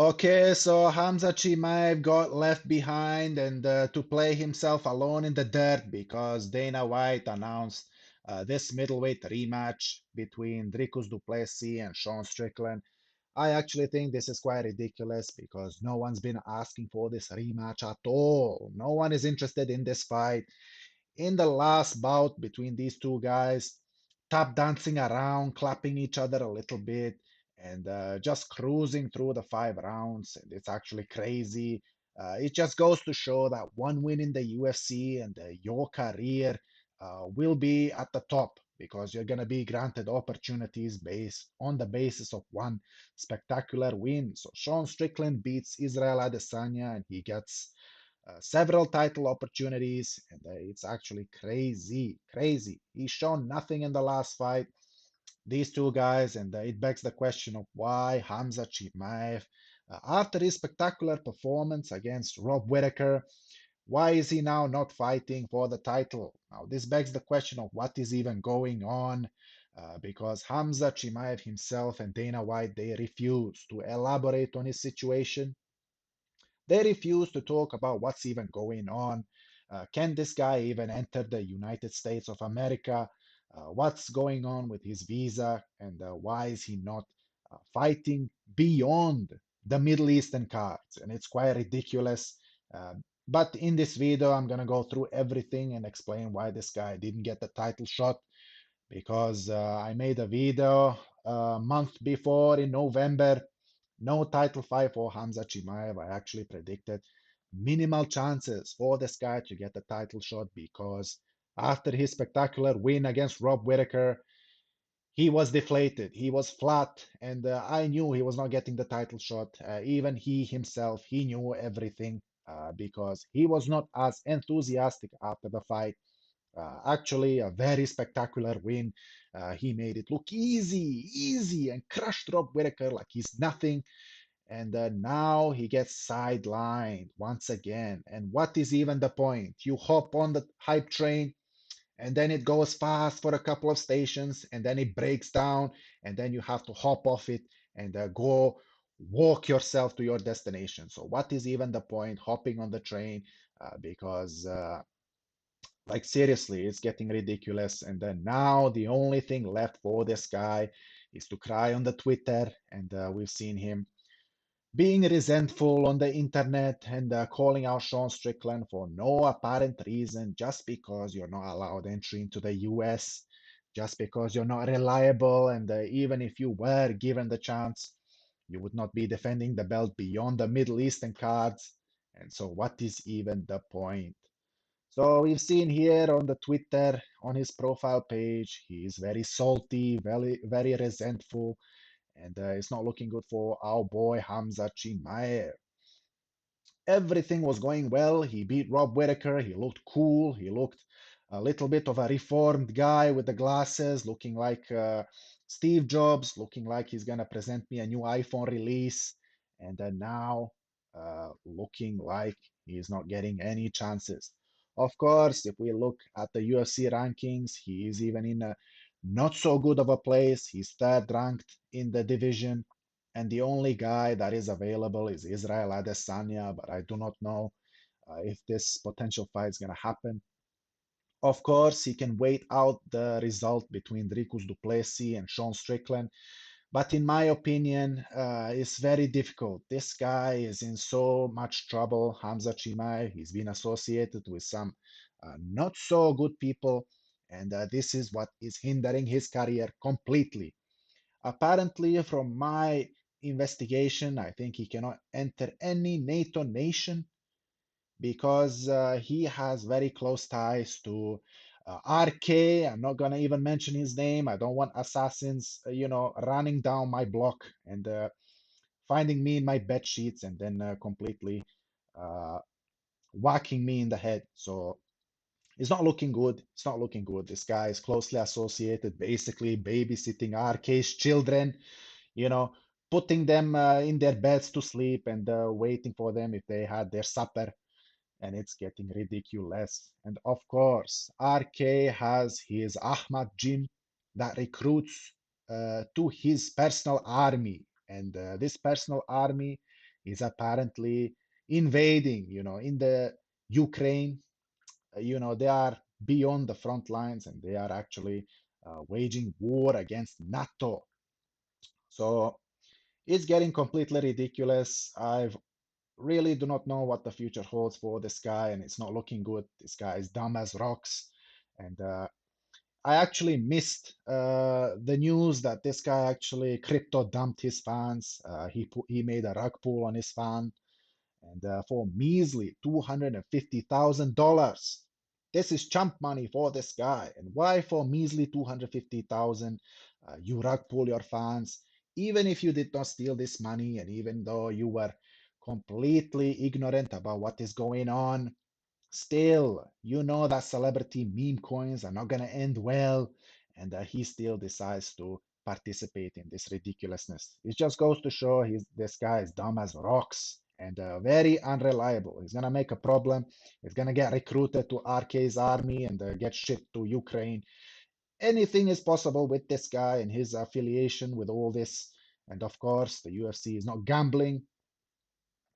Okay, so Khamzat Chimaev got left behind and to play himself alone in the dirt because Dana White announced this middleweight rematch between Dricus du Plessis and Sean Strickland. I actually think this is quite ridiculous because no one's been asking for this rematch at all. No one is interested in this fight. In the last bout between these two guys, tap dancing around, clapping each other a little bit, and just cruising through the 5 rounds. And it's actually crazy. It just goes to show that one win in the UFC and your career will be at the top because you're going to be granted opportunities based on the basis of one spectacular win. So Sean Strickland beats Israel Adesanya and he gets several title opportunities, and it's actually crazy, crazy. He's shown nothing in the last fight. These two guys, and it begs the question of why Khamzat Chimaev, after his spectacular performance against Rob Whittaker, why is he now not fighting for the title? Now, this begs the question of what is even going on, because Khamzat Chimaev himself and Dana White, they refuse to elaborate on his situation. They refuse to talk about what's even going on. Can this guy even enter the United States of America? What's going on with his visa? And why is he not fighting beyond the Middle Eastern cards? And it's quite ridiculous. But in this video, I'm going to go through everything and explain why this guy didn't get the title shot because I made a video a month before in November. No title fight for Hamza Chimaev. I actually predicted minimal chances for this guy to get the title shot because after his spectacular win against Rob Whittaker, he was deflated. He was flat, and I knew he was not getting the title shot. Even he himself, he knew everything because he was not as enthusiastic after the fight. Actually, a very spectacular win. He made it look easy, easy, and crushed Rob Whittaker like he's nothing. And now he gets sidelined once again. And what is even the point? You hop on the hype train, and then it goes fast for a couple of stations, and then it breaks down, and then you have to hop off it and go walk yourself to your destination. So, what is even the point hopping on the train? Because like seriously, it's getting ridiculous. And then now the only thing left for this guy is to cry on the Twitter, and we've seen him being resentful on the internet and calling out Sean Strickland for no apparent reason, just because you're not allowed entry into the US, just because you're not reliable, and even if you were given the chance, you would not be defending the belt beyond the Middle Eastern cards. And so, what is even the point? So we've seen here on the Twitter, on his profile page, he is very salty, very, very resentful, and it's not looking good for our boy Hamza Chimaev. Everything was going well. He beat Rob Whittaker. He looked cool. He looked a little bit of a reformed guy with the glasses, looking like Steve Jobs, looking like he's going to present me a new iPhone release. And then now, looking like he's not getting any chances. Of course, if we look at the UFC rankings, he is even in a not so good of a place. He's third ranked in the division. And the only guy that is available is Israel Adesanya, but I do not know if this potential fight is going to happen. Of course, he can wait out the result between Dricus du Plessis and Sean Strickland, but in my opinion, it's very difficult. This guy is in so much trouble. Hamza Chimaev, he's been associated with some not so good people, and this is what is hindering his career completely. Apparently, from my investigation, I think he cannot enter any NATO nation because he has very close ties to RK. I'm not gonna even mention his name. I don't want assassins, running down my block and finding me in my bed sheets and then completely uh, whacking me in the head. So it's not looking good. It's not looking good. This guy is closely associated, basically babysitting RK's children, you know, putting them in their beds to sleep and waiting for them if they had their supper. And it's getting ridiculous. And of course, RK has his Ahmad Jim that recruits to his personal army. And this personal army is apparently invading, in the Ukraine. They are beyond the front lines and they are actually waging war against NATO. So it's getting completely ridiculous. I really do not know what the future holds for this guy, and it's not looking good. This guy is dumb as rocks. And I actually missed the news that this guy actually crypto dumped his fans. He made a rug pull on his fan, and for measly $250,000. This is chump money for this guy. And why for measly 250,000 you rug pull your fans, even if you did not steal this money, and even though you were completely ignorant about what is going on? Still, that celebrity meme coins are not going to end well, and he still decides to participate in this ridiculousness. It just goes to show this guy is dumb as rocks and very unreliable. He's going to make a problem. He's going to get recruited to RK's army and get shipped to Ukraine. Anything is possible with this guy and his affiliation with all this. And of course, the UFC is not gambling.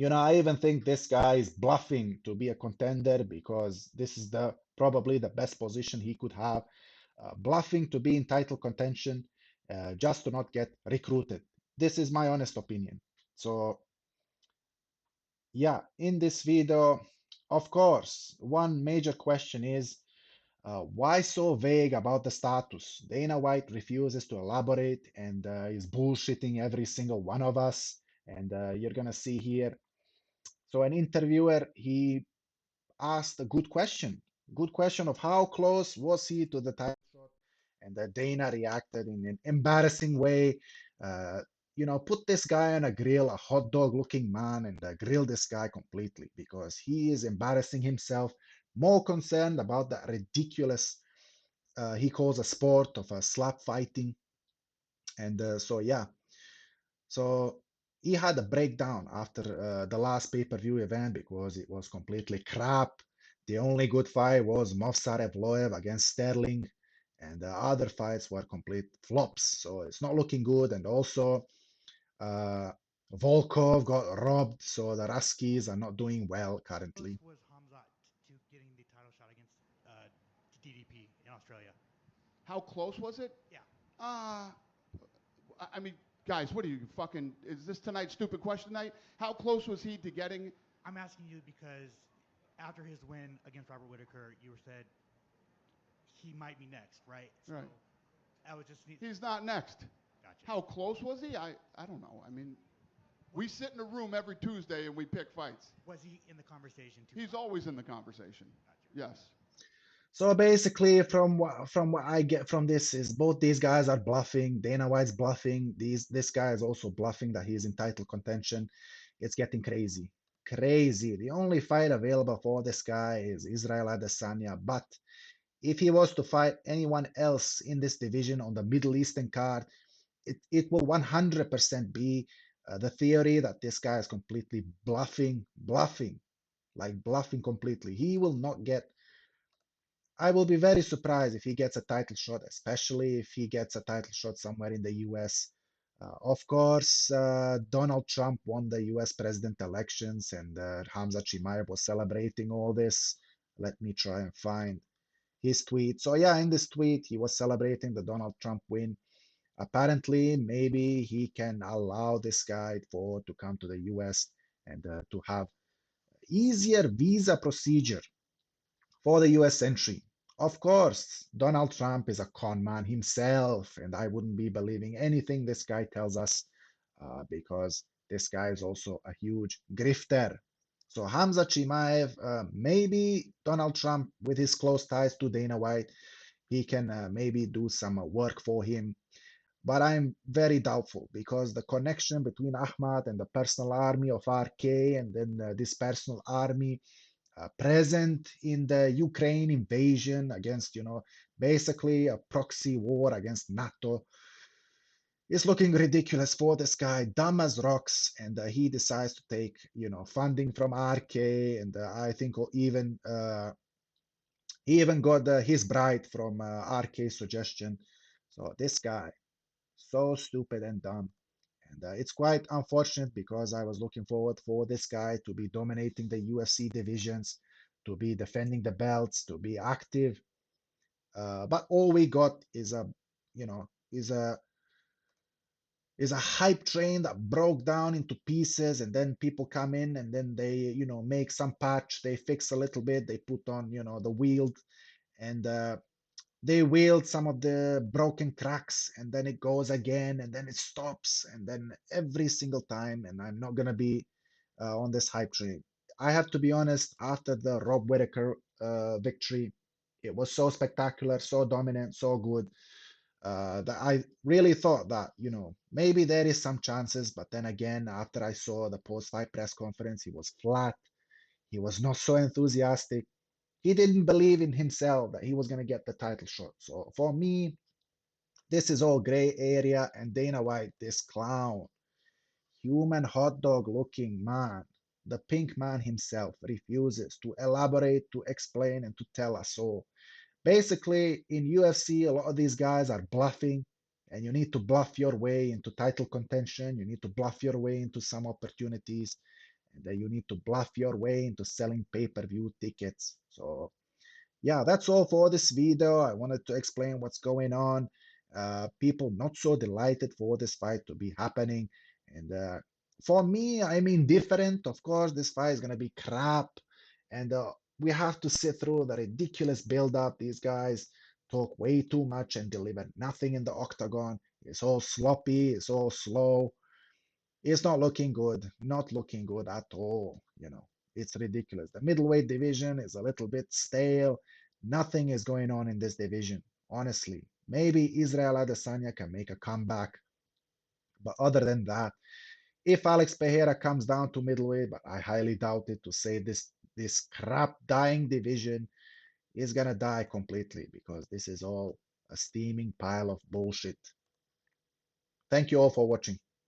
I even think this guy is bluffing to be a contender because this is the probably the best position he could have. Bluffing to be in title contention, just to not get recruited. This is my honest opinion. So yeah, in this video, of course, one major question is why so vague about the status? Dana White refuses to elaborate and is bullshitting every single one of us. And you're gonna see here. So an interviewer, he asked a good question of how close was he to the title shot, and Dana reacted in an embarrassing way. Uh, put this guy on a grill, a hot dog looking man, and grill this guy completely because he is embarrassing himself, more concerned about that ridiculous, he calls a sport of slap fighting. And so, yeah, so he had a breakdown after the last pay-per-view event because it was completely crap. The only good fight was Movsar Evloev against Sterling, and the other fights were complete flops. So it's not looking good. And also, uh, Volkov got robbed, so the Ruskies are not doing well currently. Close was Khamzat to getting the title shot against DDP in Australia? How close was it? Yeah. Uh, I mean, guys, what are you fucking? Is this tonight's stupid question night? How close was he to getting? I'm asking you because after his win against Robert Whitaker, you said he might be next, right? So Right. I would just need. He's not next. Gotcha. How close was he? I don't know. I mean, we sit in a room every Tuesday and we pick fights. Was he in the conversation too? He's always in the conversation. Gotcha. Yes. So basically, from what I get from this is both these guys are bluffing. Dana White's bluffing. This guy is also bluffing that he's in title contention. It's getting crazy, crazy. The only fight available for this guy is Israel Adesanya. But if he was to fight anyone else in this division on the Middle Eastern card, it will 100% be the theory that this guy is completely bluffing, like bluffing completely. He will not get. I will be very surprised if he gets a title shot, especially if he gets a title shot somewhere in the US. Of course, Donald Trump won the US president elections, and Khamzat Chimaev was celebrating all this. Let me try and find his tweet. So, yeah, in this tweet, he was celebrating the Donald Trump win. Apparently, maybe he can allow this guy to come to the US and to have easier visa procedure for the US entry. Of course, Donald Trump is a con man himself, and I wouldn't be believing anything this guy tells us because this guy is also a huge grifter. So Hamza Chimaev, maybe Donald Trump, with his close ties to Dana White, he can maybe do some work for him. But I'm very doubtful because the connection between Ahmad and the personal army of RK and then this personal army present in the Ukraine invasion against, basically a proxy war against NATO. It's looking ridiculous for this guy, dumb as rocks, and he decides to take, funding from RK, and I think he even got his bride from RK suggestion. So this guy, so stupid and dumb, And it's quite unfortunate because I was looking forward for this guy to be dominating the UFC divisions, to be defending the belts, to be active. But all we got is a, you know, is a hype train that broke down into pieces, and then people come in and then they, make some patch, they fix a little bit, they put on, the wheel, and they wield some of the broken cracks, and then it goes again, and then it stops, and then every single time. And I'm not going to be on this hype train. I have to be honest, after the Rob Whittaker victory, it was so spectacular, so dominant, so good, that I really thought that, maybe there is some chances. But then again, after I saw the post-fight press conference, he was flat. He was not so enthusiastic. He didn't believe in himself that he was going to get the title shot. So for me, this is all gray area. And Dana White, this clown, human hot dog looking man, the pink man himself, refuses to elaborate, to explain, and to tell us. So basically, in UFC, a lot of these guys are bluffing, and you need to bluff your way into title contention. You need to bluff your way into some opportunities, and then you need to bluff your way into selling pay-per-view tickets. So yeah, that's all for this video. I wanted to explain what's going on. People not so delighted for this fight to be happening. And for me, I'm indifferent. Of course, this fight is going to be crap. And we have to sit through the ridiculous build-up. These guys talk way too much and deliver nothing in the octagon. It's all sloppy. It's all slow. It's not looking good, not looking good at all. It's ridiculous. The middleweight division is a little bit stale. Nothing is going on in this division, honestly. Maybe Israel Adesanya can make a comeback, but other than that, if Alex Pereira comes down to middleweight, but I highly doubt it, to say this crap dying division is gonna die completely, because this is all a steaming pile of bullshit. Thank you all for watching.